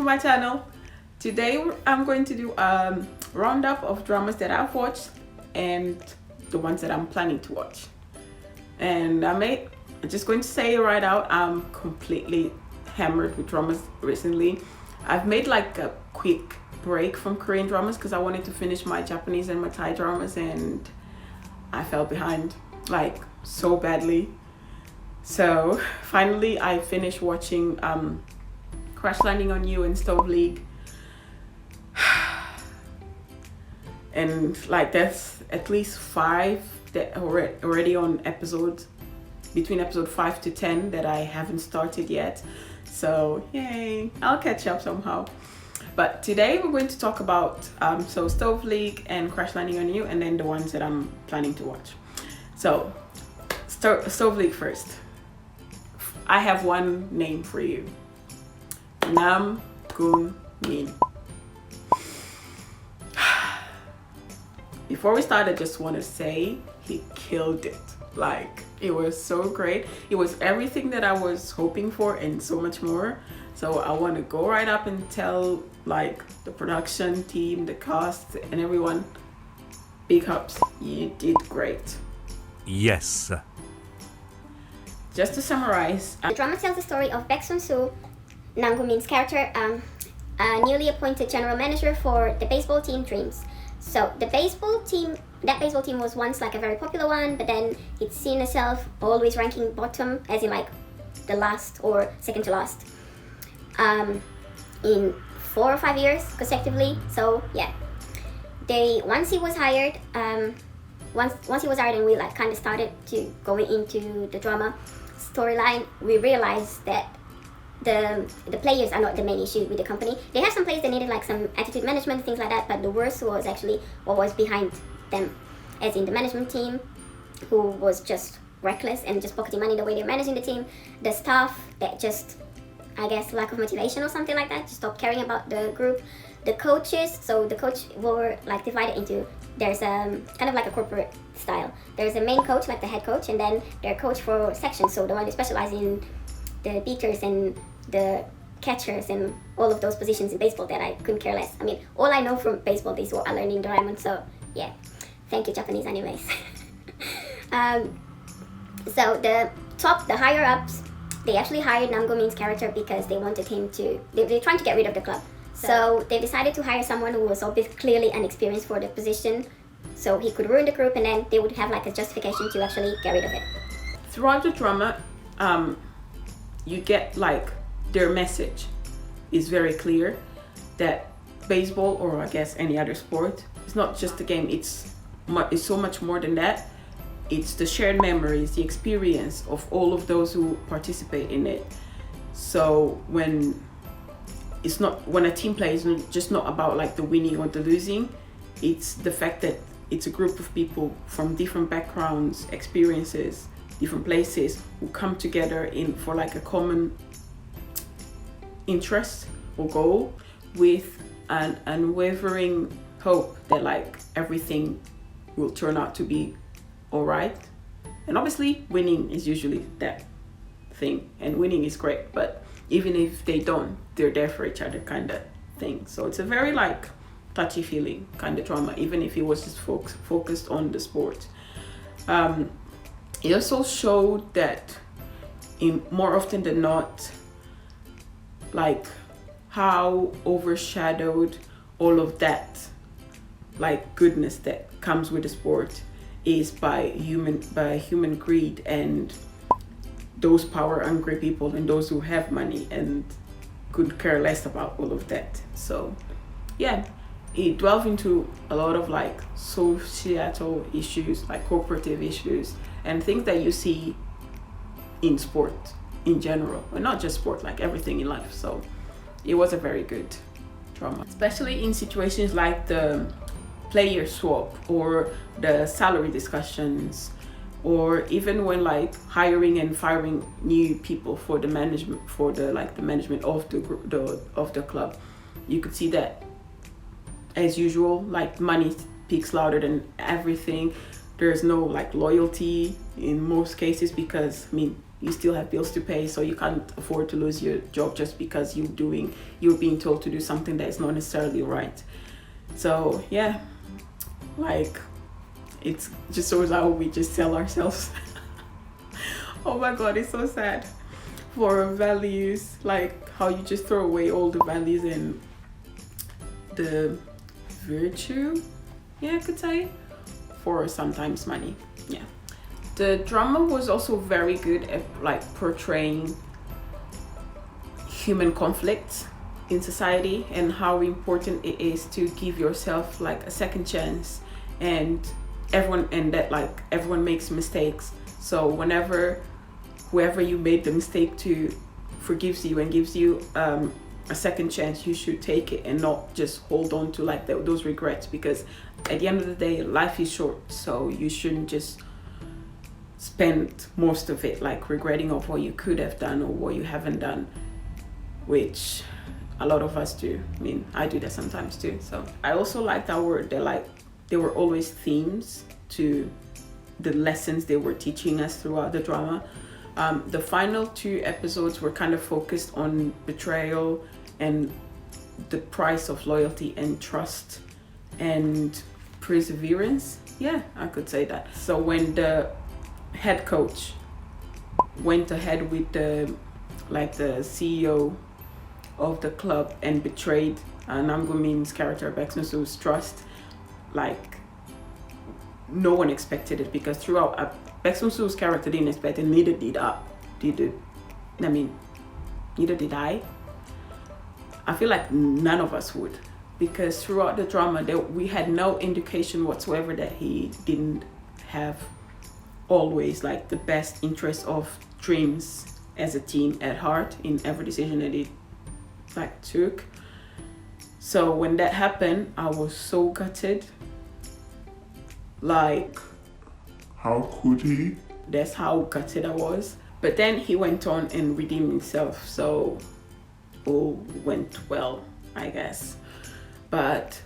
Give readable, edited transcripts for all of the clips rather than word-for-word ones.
my channel. Today I'm going to do a roundup of dramas that I've watched and the ones that I'm planning to watch. And I'm just going to say right out, I'm completely hammered with dramas recently. I've made like a quick break from Korean dramas because I wanted to finish my Japanese and my Thai dramas, and I fell behind like so badly. So finally I finished watching Crash Landing on You and Stovleague. And like there's at least 5 that are already on episodes, between episode 5 to 10 that I haven't started yet. So yay, I'll catch up somehow. But today we're going to talk about so Stovleague and Crash Landing on You, and then the ones that I'm planning to watch. So Stovleague first. I have one name for you. Nam Gun Min. Before we start, I just want to say he killed it. Like, it was so great. It was everything that I was hoping for and so much more. So I want to go right up and tell like the production team, the cast, and everyone, big ups. You did great. Yes. Just to summarize, the drama tells the story of Baek Sun-soo, Nam Gun-min's character, a newly appointed general manager for the baseball team Dreams. So that baseball team was once like a very popular one, but then it's seen itself always ranking bottom, as in like the last or second to last, in 4 or 5 years consecutively. So yeah, once he was hired, and we like kind of started to go into the drama storyline, we realized that the players are not the main issue with the company. They have some players that needed like some attitude management, things like that, but the worst was actually what was behind them, as in the management team, who was just reckless and just pocketing money the way they're managing the team. The staff that just, I guess, lack of motivation or something like that, just stopped caring about the group. The coaches, so the coach were like divided into, there's kind of like a corporate style. There's a main coach, like the head coach, and then their coach for sections, so the one who specializes in the beaters and the catchers and all of those positions in baseball that I couldn't care less. I mean, all I know from baseball is what I learned in Doraemon, so yeah, thank you Japanese anyways. So the higher ups, they actually hired Nam Gun-min's character because they wanted him to, they're trying to get rid of the club. So they decided to hire someone who was obviously clearly inexperienced for the position, so he could ruin the group, and then they would have like a justification to actually get rid of it. throughout the drama, you get like their message is very clear that baseball, or I guess any other sport, it's not just a game. It's so much more than that. It's the shared memories, the experience of all of those who participate in it. So when a team plays, it's just not about like the winning or the losing. It's the fact that it's a group of people from different backgrounds, experiences, different places, who come together for like a common interest or goal, with an unwavering hope that like everything will turn out to be all right. And obviously winning is usually that thing, and winning is great, but even if they don't, they're there for each other kind of thing. So it's a very like touchy feeling kind of drama, even if it was just focused on the sport. It also showed that more often than not, like how overshadowed all of that like goodness that comes with the sport is by human greed and those power hungry people and those who have money and could care less about all of that. So yeah, it delved into a lot of like societal issues, like corporative issues, and things that you see in sport in general, and not just sport, like everything in life. So it was a very good drama, especially in situations like the player swap or the salary discussions, or even when like hiring and firing new people for the management, for the management of the group, of the club. You could see that, as usual, like money speaks louder than everything. There's no like loyalty in most cases, because I mean you still have bills to pay, so you can't afford to lose your job just because you're being told to do something that is not necessarily right. So yeah, like, it just shows how we just sell ourselves. Oh my god, it's so sad. For values, like how you just throw away all the values and the virtue, yeah, I could say, for sometimes money. Yeah, the drama was also very good at like portraying human conflicts in society and how important it is to give yourself like a second chance, and everyone makes mistakes. So whoever you made the mistake to forgives you and gives you a second chance, you should take it and not just hold on to like those regrets, because at the end of the day, life is short, so you shouldn't just spend most of it like regretting of what you could have done or what you haven't done, which a lot of us do. I mean, I do that sometimes too. So I also like that word, there were always themes to the lessons they were teaching us throughout the drama. The final 2 episodes were kind of focused on betrayal and the price of loyalty and trust and perseverance. Yeah, I could say that. So when the head coach went ahead with the CEO of the club and betrayed Nam Gu-min's character, Baek Sun-soo's trust, like, no one expected it, because throughout Baek Sun-soo's character didn't expect it, neither did I. I feel like none of us would, because throughout the drama we had no indication whatsoever that he didn't have always like the best interest of Dreams as a team at heart in every decision that he like took. So when that happened, I was so gutted. Like, how could he? That's how gutted I was. But then he went on and redeemed himself, so all went well, I guess. But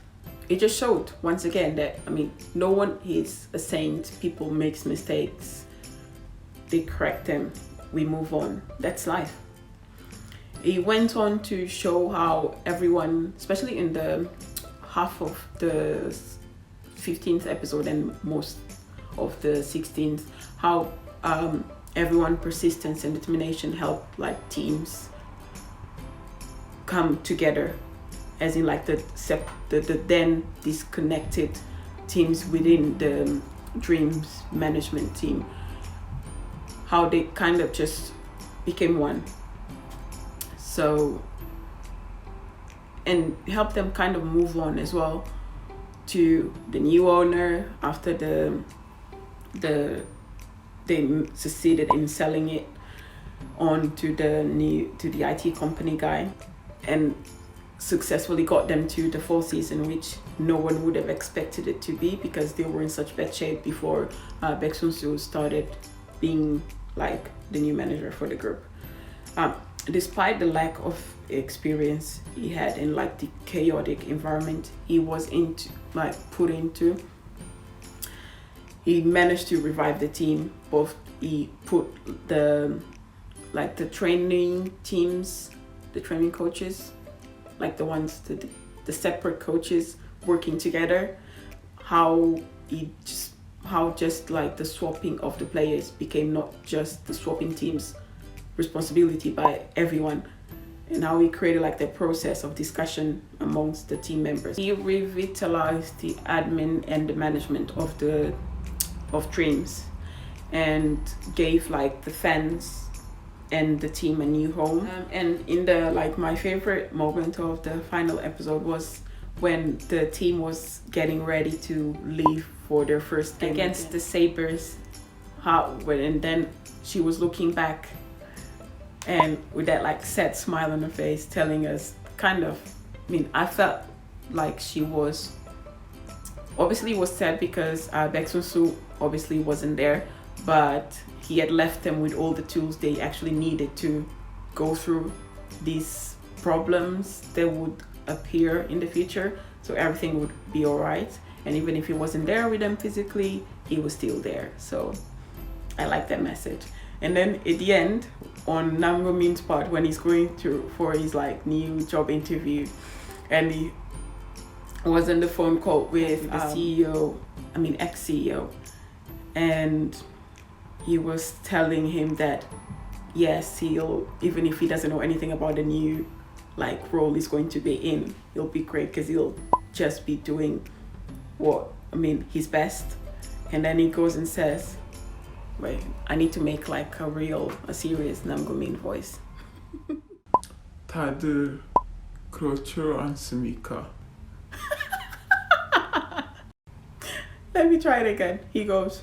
it just showed once again that, I mean, no one is a saint. People make mistakes, they correct them, we move on. That's life. He went on to show how everyone, especially in the half of the 15th episode and most of the 16th, how everyone persistence and determination help like teams come together, as in like the then disconnected teams within the Dreams management team, how they kind of just became one. So, and help them kind of move on as well to the new owner after they succeeded in selling it on to the IT company guy, and successfully got them to the 4th season, which no one would have expected it to be, because they were in such bad shape before Baek Sun-soo started being like the new manager for the group. Despite the lack of experience he had in like the chaotic environment he was put into, he managed to revive the team. He put the training teams, the training coaches, like the ones the separate coaches working together, how just like the swapping of the players became not just the swapping teams responsibility by everyone, and how he created like the process of discussion amongst the team members. He revitalized the admin and the management of Dreams, and gave like the fans and the team a new home. And in the my favorite moment of the final episode was when the team was getting ready to leave for their first game against the Sabres. And then she was looking back and with that like sad smile on her face, telling us I felt like she was, obviously it was sad because Baek Sun-soo obviously wasn't there, but he had left them with all the tools they actually needed to go through these problems that would appear in the future, so everything would be all right. And even if he wasn't there with them physically, he was still there. So I like that message. And then at the end, on Nam Go Min's part, when he's going for his like new job interview, and he was on the phone call with the CEO, ex-CEO, and he was telling him that yes, he'll, even if he doesn't know anything about the new like role he's going to be in, he'll be great because he'll just be doing his best. And then he goes and says, wait, I need to make like a serious Nam Go Min voice. 다들 그렇죠 않습니까? Let me try it again. He goes,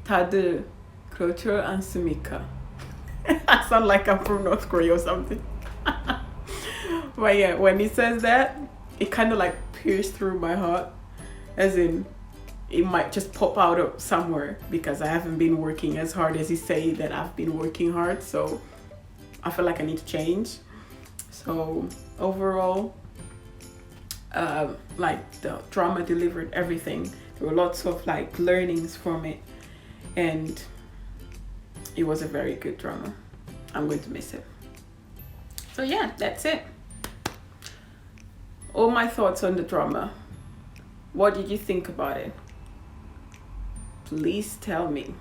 다들 그렇죠 않습니까? I sound like I'm from North Korea or something. But yeah, when he says that, it kind of like pierced through my heart, as in it might just pop out of somewhere, because I haven't been working as hard as he say that I've been working hard. So I feel like I need to change. So overall, like the drama delivered everything. There were lots of like learnings from it, and it was a very good drama. I'm going to miss it. So yeah, that's it. All my thoughts on the drama. What did you think about it? Please tell me.